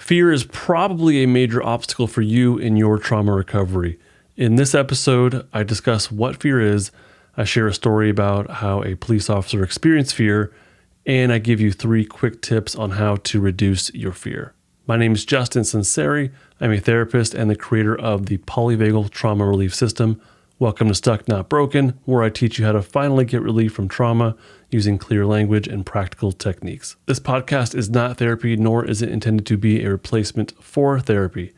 Fear is probably a major obstacle for you in your trauma recovery. In this episode, I discuss what fear is, I share a story about how a police officer experienced fear, and I give you 3 quick tips on how to reduce your fear. My name is Justin Sinceri. I'm a therapist and the creator of the Polyvagal Trauma Relief System. Welcome to Stuck Not Broken, where I teach you how to finally get relief from trauma using clear language and practical techniques. This podcast is not therapy, nor is it intended to be a replacement for therapy.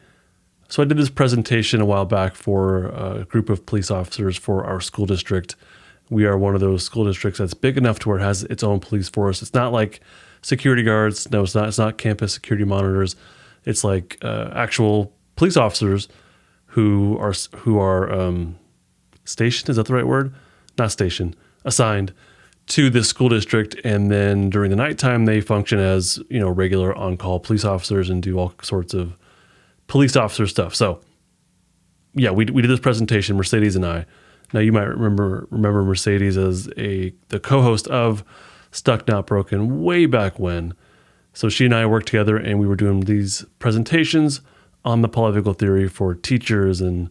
So I did this presentation a while back for a group of police officers for our school district. We are one of those school districts that's big enough to where it has its own police force. It's not like security guards. No, it's not. It's not campus security monitors. It's like actual police officers who are stationed. Is that the right word? Not stationed. Assigned to this school district, and then during the nighttime they function as regular on-call police officers and do all sorts of police officer stuff. So yeah, we did this presentation, Mercedes and I. Now you might remember Mercedes as the co-host of Stuck Not Broken way back when. So she and I worked together and we were doing these presentations on the polyvagal theory for teachers and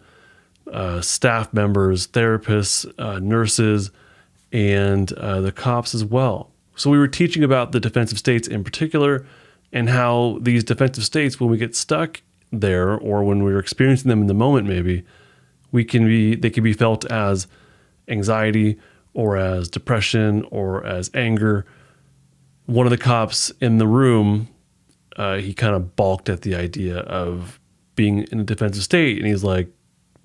staff members, therapists, nurses, and the cops as well. So we were teaching about the defensive states in particular and how these defensive states, when we get stuck there or when we're experiencing them in the moment, maybe they can be felt as anxiety or as depression or as anger. One of the cops in the room, he kind of balked at the idea of being in a defensive state. And he's like,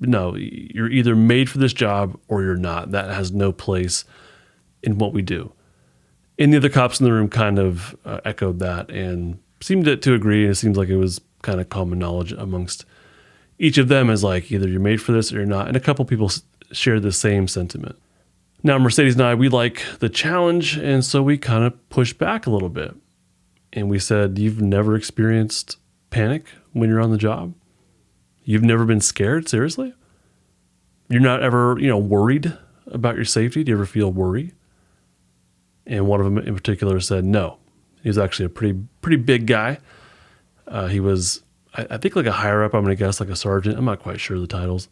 no, you're either made for this job or you're not. That has no place in what we do. And the other cops in the room kind of echoed that and seemed to agree. And it seems like it was kind of common knowledge amongst each of them as like, either you're made for this or you're not. And a couple people shared the same sentiment. Now, Mercedes and I, we like the challenge. And so we kind of pushed back a little bit. And we said, you've never experienced panic when you're on the job? You've never been scared? Seriously? You're not ever, worried about your safety? Do you ever feel worry? And one of them in particular said no. He was actually a pretty big guy. He was, I think, like a higher up, I'm going to guess, like a sergeant. I'm not quite sure of the titles.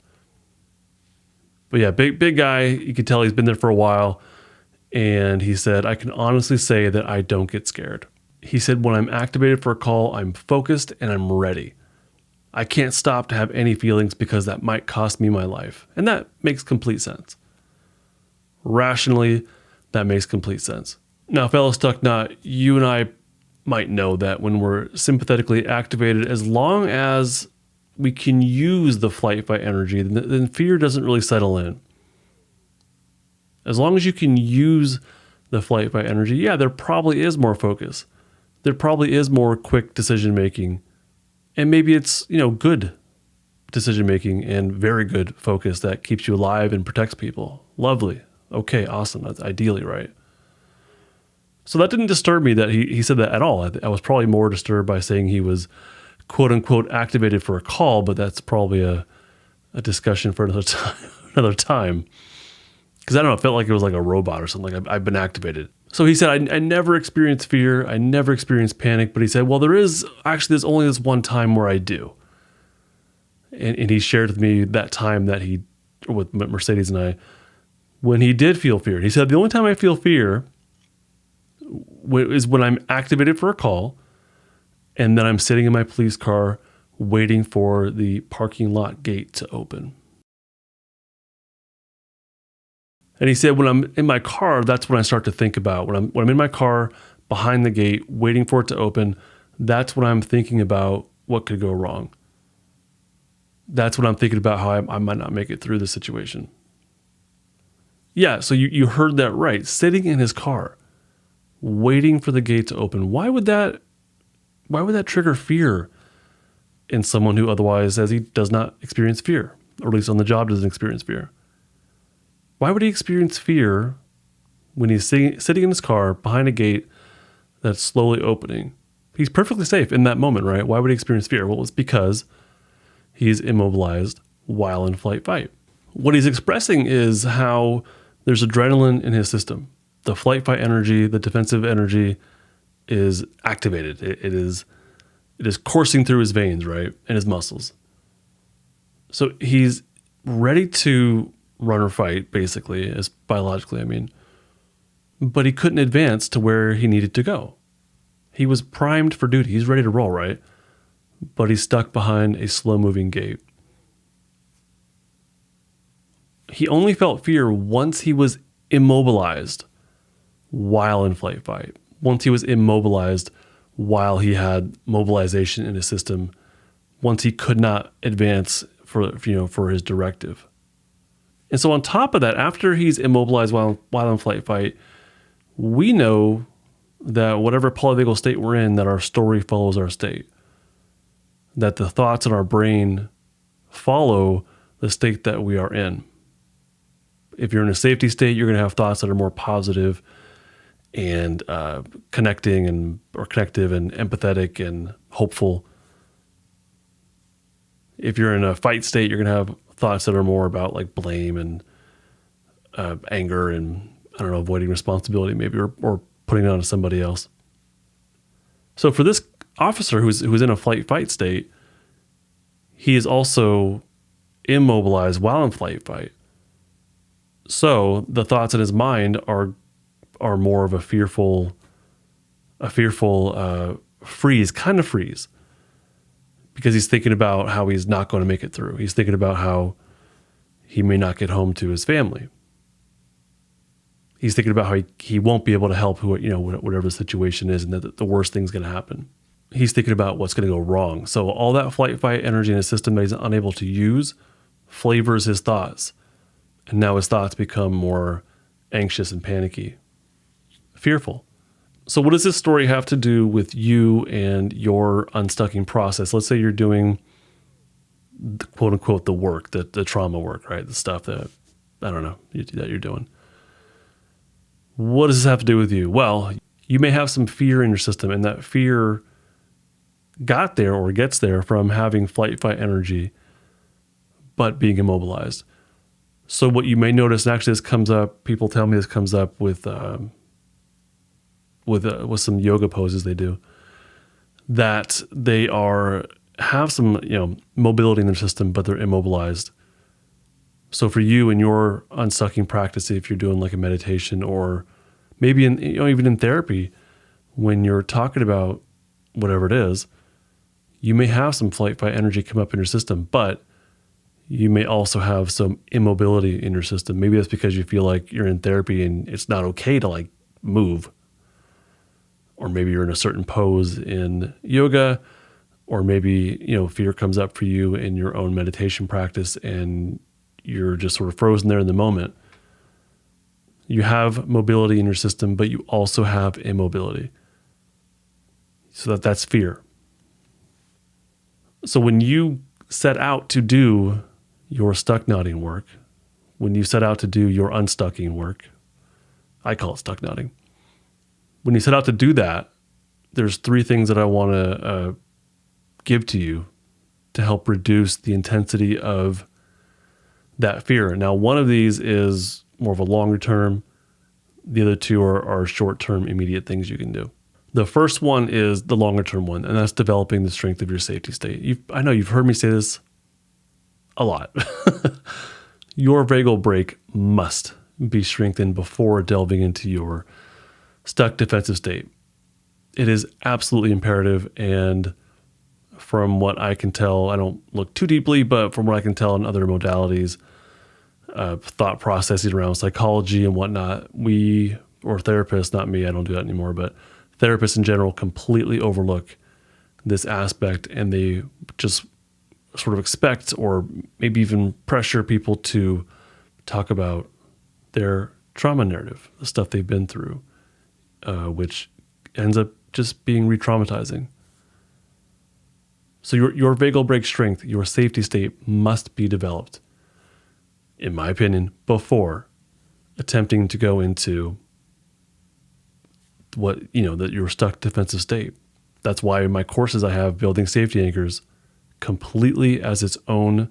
But yeah, big guy. You could tell he's been there for a while. And he said, I can honestly say that I don't get scared. He said, when I'm activated for a call, I'm focused and I'm ready. I can't stop to have any feelings because that might cost me my life. And that makes complete sense. Rationally, that makes complete sense. Now, fellow Stuck Not, you and I might know that when we're sympathetically activated, as long as we can use the flight-fight energy, then fear doesn't really settle in. As long as you can use the flight-fight energy, yeah, there probably is more focus. There probably is more quick decision-making. And maybe it's, good decision-making and very good focus that keeps you alive and protects people. Lovely. Okay, awesome. That's ideally right. So that didn't disturb me that he said that at all. I was probably more disturbed by saying he was quote unquote activated for a call, but that's probably a discussion for another time. Because I don't know, it felt like it was like a robot or something. Like I've been activated. So he said, I never experienced fear. I never experienced panic. But he said, well, there's only this one time where I do. And he shared with me that time that with Mercedes and I, when he did feel fear. He said, the only time I feel fear is when I'm activated for a call and then I'm sitting in my police car waiting for the parking lot gate to open. And he said, when I'm in my car, that's when I start to think about. When I'm in my car behind the gate waiting for it to open, that's when I'm thinking about what could go wrong. That's when I'm thinking about how I might not make it through the situation. Yeah, so you heard that right. Sitting in his car, waiting for the gate to open. Why would that trigger fear in someone who otherwise says he does not experience fear, or at least on the job doesn't experience fear? Why would he experience fear when he's sitting in his car behind a gate that's slowly opening? He's perfectly safe in that moment, right? Why would he experience fear? Well, it's because he's immobilized while in flight fight. What he's expressing is how there's adrenaline in his system. The flight fight energy, the defensive energy is activated. It's It is coursing through his veins, right? And his muscles. So he's ready to run or fight, basically, as biologically, I mean. But he couldn't advance to where he needed to go. He was primed for duty. He's ready to roll, right? But he's stuck behind a slow-moving gate. He only felt fear once he was immobilized while in flight fight. Once he was immobilized while he had mobilization in his system. Once he could not advance for his directive. And so on top of that, after he's immobilized while in flight fight, we know that whatever polyvagal state we're in, that our story follows our state. That the thoughts in our brain follow the state that we are in. If you're in a safety state, you're going to have thoughts that are more positive and connective and empathetic and hopeful. If you're in a fight state, you're going to have thoughts that are more about like blame and anger and, avoiding responsibility maybe, or putting it on to somebody else. So for this officer who's in a flight fight state, he is also immobilized while in flight fight. So the thoughts in his mind are more of a fearful freeze, because he's thinking about how he's not going to make it through. He's thinking about how he may not get home to his family. He's thinking about how he won't be able to help whatever the situation is, and that the worst thing's going to happen. He's thinking about what's going to go wrong. So all that flight fight energy in his system that he's unable to use flavors his thoughts. And now his thoughts become more anxious and panicky, fearful. So what does this story have to do with you and your unstucking process? Let's say you're doing the, quote unquote, the work, the trauma work, right? The stuff that, that you're doing. What does this have to do with you? Well, you may have some fear in your system, and that fear got there or gets there from having flight fight energy, but being immobilized. So what you may notice, and actually this comes up, people tell me this comes up with some yoga poses they do, that they have some mobility in their system, but they're immobilized. So for you in your unstucking practice, if you're doing like a meditation, or maybe even in therapy, when you're talking about whatever it is, you may have some flight fight energy come up in your system, but you may also have some immobility in your system. Maybe that's because you feel like you're in therapy and it's not okay to like move. Or maybe you're in a certain pose in yoga, or maybe, fear comes up for you in your own meditation practice and you're just sort of frozen there in the moment. You have mobility in your system, but you also have immobility. So that's fear. So when you set out to do your stuck knotting work, when you set out to do your unstucking work, I call it stuck knotting. When you set out to do that, there's 3 things that I want to give to you to help reduce the intensity of that fear. Now, one of these is more of a longer term. The other 2 are short term, immediate things you can do. The first one is the longer term one, and that's developing the strength of your safety state. I know you've heard me say this a lot. Your vagal brake must be strengthened before delving into your stuck defensive state. It is absolutely imperative, and from what I can tell, I don't look too deeply, but from what I can tell in other modalities, thought processes around psychology and whatnot, or therapists, not me, I don't do that anymore, but therapists in general completely overlook this aspect, and they just sort of expect or maybe even pressure people to talk about their trauma narrative, the stuff they've been through, which ends up just being re-traumatizing. So your vagal brake strength, your safety state must be developed, in my opinion, before attempting to go into that your stuck defensive state. That's why in my courses I have building safety anchors completely as its own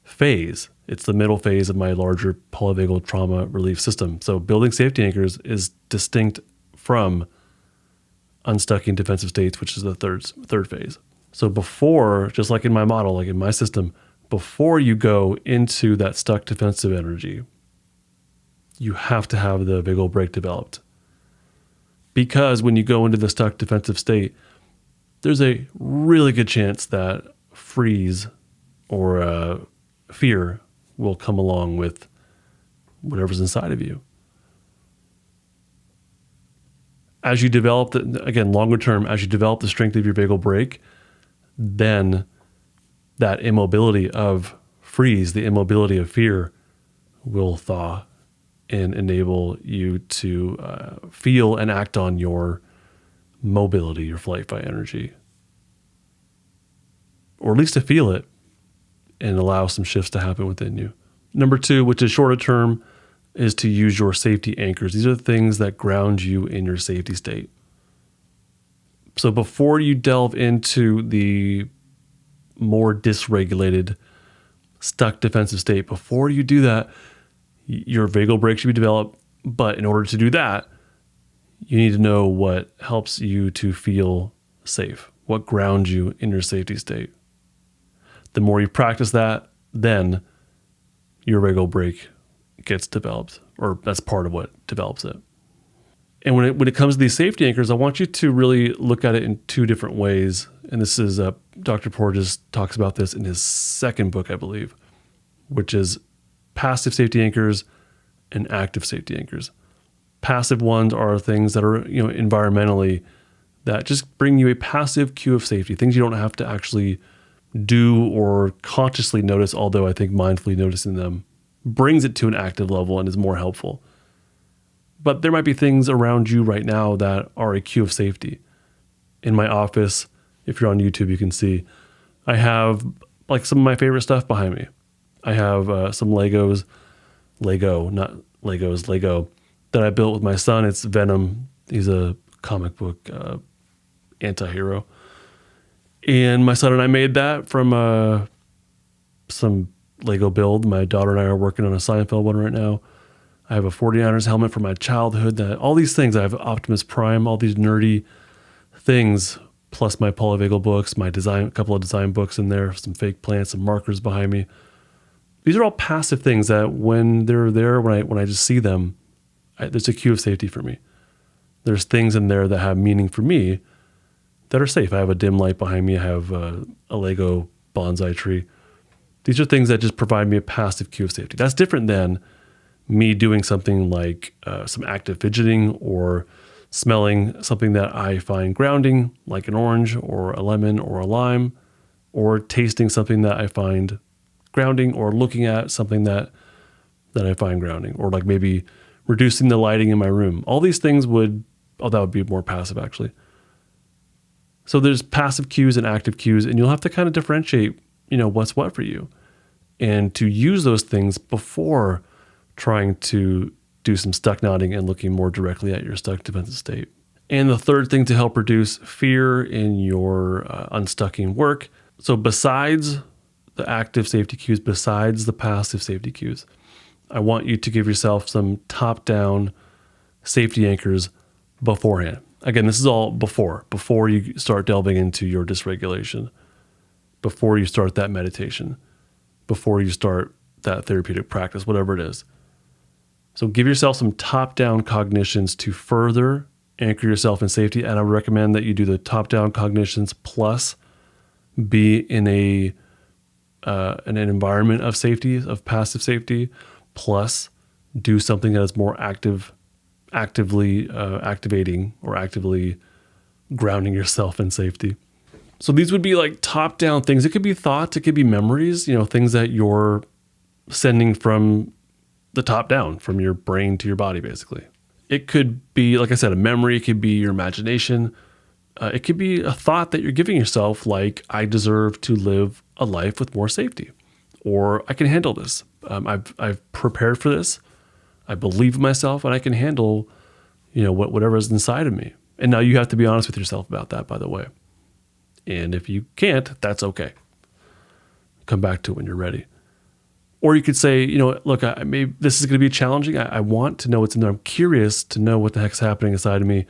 phase. It's the middle phase of my larger polyvagal trauma relief system. So building safety anchors is distinct from unstucking defensive states, which is the third phase. So before, just like in my model, like in my system, before you go into that stuck defensive energy, you have to have the vagal brake developed. Because when you go into the stuck defensive state, there's a really good chance that freeze or fear will come along with whatever's inside of you. As you develop, again, longer term, as you develop the strength of your vagal brake, then that immobility of freeze, the immobility of fear, will thaw and enable you to feel and act on your mobility, your flight fight energy. Or at least to feel it and allow some shifts to happen within you. Number 2, which is shorter term, is to use your safety anchors. These are the things that ground you in your safety state. So before you delve into the more dysregulated, stuck defensive state, before you do that, your vagal brake should be developed. But in order to do that, you need to know what helps you to feel safe, what grounds you in your safety state. The more you practice that, then your vagal brake gets developed, or that's part of what develops it. And when it comes to these safety anchors, I want you to really look at it in 2 different ways. And this is Dr. Porges talks about this in his second book, I believe, which is passive safety anchors and active safety anchors. Passive ones are things that are, environmentally, that just bring you a passive cue of safety, things you don't have to actually do or consciously notice, although I think mindfully noticing them brings it to an active level and is more helpful. But there might be things around you right now that are a cue of safety. In my office, if you're on YouTube, you can see I have like some of my favorite stuff behind me. I have some Lego that I built with my son. It's Venom. He's a comic book anti-hero. And my son and I made that from some Lego build. My daughter and I are working on a Seinfeld one right now. I have a 49ers helmet from my childhood. All these things. I have Optimus Prime, all these nerdy things, plus my polyvagal books, a couple of design books in there, some fake plants, some markers behind me. These are all passive things that when they're there, when I just see them, there's a cue of safety for me. There's things in there that have meaning for me that are safe. I have a dim light behind me. I have a Lego bonsai tree. These are things that just provide me a passive cue of safety. That's different than me doing something like some active fidgeting or smelling something that I find grounding, like an orange or a lemon or a lime, or tasting something that I find grounding, or looking at something that I find grounding, or like maybe reducing the lighting in my room. All these things that would be more passive actually. So there's passive cues and active cues, and you'll have to kind of differentiate, what's what for you, and to use those things before trying to do some stuck nodding and looking more directly at your stuck defensive state. And the third thing to help reduce fear in your unstucking work. So besides the active safety cues, besides the passive safety cues, I want you to give yourself some top-down safety anchors beforehand. Again, this is all before you start delving into your dysregulation, before you start that meditation, before you start that therapeutic practice, whatever it is. So give yourself some top-down cognitions to further anchor yourself in safety. And I would recommend that you do the top-down cognitions plus be in an environment of safety, of passive safety, plus do something that is more actively activating or actively grounding yourself in safety. So these would be like top-down things. It could be thoughts, it could be memories, things that you're sending from the top down, from your brain to your body, basically. It could be, like I said, a memory. It could be your imagination. It could be a thought that you're giving yourself, like, I deserve to live a life with more safety, or I can handle this. I've prepared for this. I believe in myself, and I can handle, whatever is inside of me. And now you have to be honest with yourself about that, by the way. And if you can't, that's okay. Come back to it when you're ready. Or you could say, look, this is going to be challenging. I want to know what's in there. I'm curious to know what the heck's happening inside of me.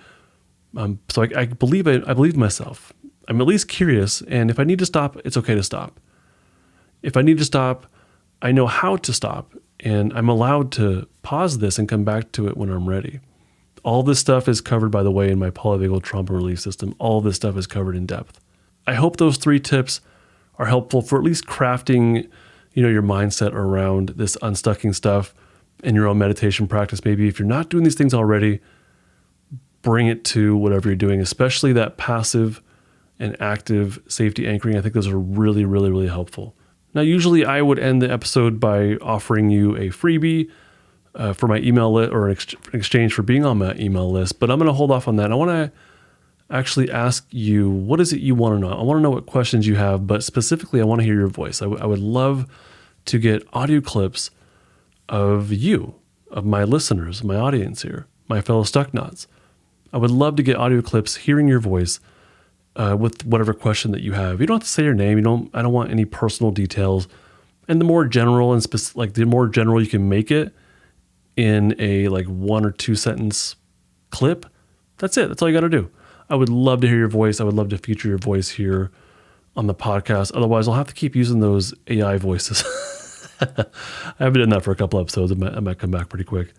So I believe myself. I'm at least curious, and if I need to stop, it's okay to stop. If I need to stop, I know how to stop, and I'm allowed to pause this and come back to it when I'm ready. All this stuff is covered, by the way, in my polyvagal trauma relief system. All this stuff is covered in depth. I hope those 3 tips are helpful for at least crafting, your mindset around this unstucking stuff in your own meditation practice. Maybe if you're not doing these things already, bring it to whatever you're doing, especially that passive and active safety anchoring. I think those are really, really, really helpful. Now, usually I would end the episode by offering you a freebie for my email list, or an exchange for being on my email list, but I'm going to hold off on that. I want to actually ask you, what is it you want to know? I want to know what questions you have, but specifically, I want to hear your voice. I would love to get audio clips of you, of my listeners, my audience here, my fellow Stucknuts. I would love to get audio clips hearing your voice with whatever question that you have. You don't have to say your name. I don't want any personal details. And the more general and the more general you can make it in a 1 or 2 sentence clip, that's it. That's all you got to do. I would love to hear your voice. I would love to feature your voice here on the podcast. Otherwise, I'll have to keep using those AI voices. I haven't done that for a couple episodes. I might come back pretty quick.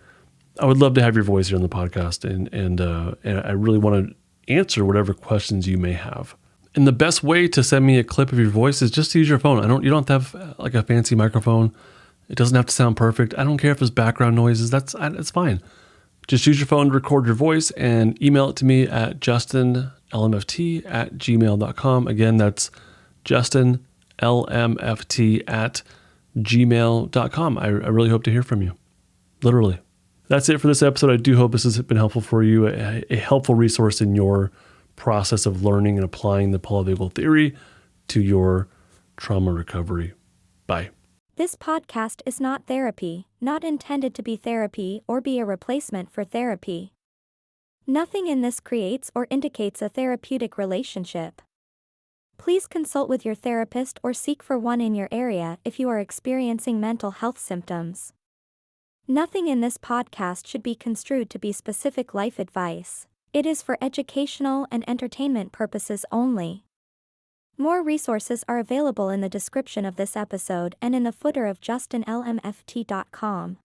I would love to have your voice here on the podcast, and I really want to answer whatever questions you may have. And the best way to send me a clip of your voice is just to use your phone. You don't have to have a fancy microphone. It doesn't have to sound perfect. I don't care if there's background noises. That's fine. Just use your phone to record your voice and email it to me at justinlmft@gmail.com. Again, that's justinlmft@gmail.com. I really hope to hear from you. Literally. That's it for this episode. I do hope this has been helpful for you, a helpful resource in your process of learning and applying the polyvagal theory to your trauma recovery. Bye. This podcast is not therapy, not intended to be therapy or be a replacement for therapy. Nothing in this creates or indicates a therapeutic relationship. Please consult with your therapist or seek for one in your area if you are experiencing mental health symptoms. Nothing in this podcast should be construed to be specific life advice. It is for educational and entertainment purposes only. More resources are available in the description of this episode and in the footer of justinlmft.com.